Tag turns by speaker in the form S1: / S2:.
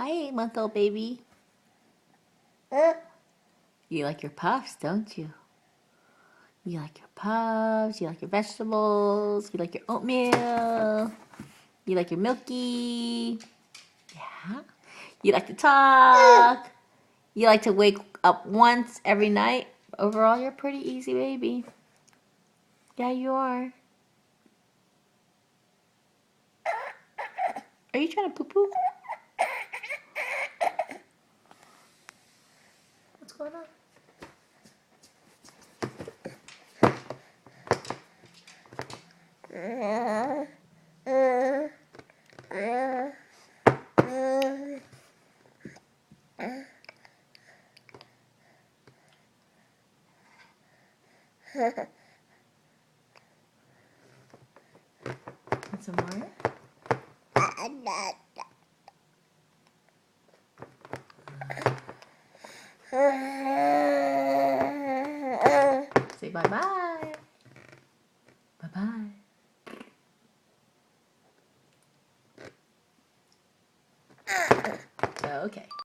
S1: Hi, month-old baby. You like your puffs, don't you? You like your puffs, you like your vegetables, you like your oatmeal, you like your milky. Yeah. You like to talk. You like to wake up once every night. Overall, you're a pretty easy baby. Yeah, you are. Are you trying to poo-poo? What's going on? Want some more? Say bye-bye. Bye-bye. Okay.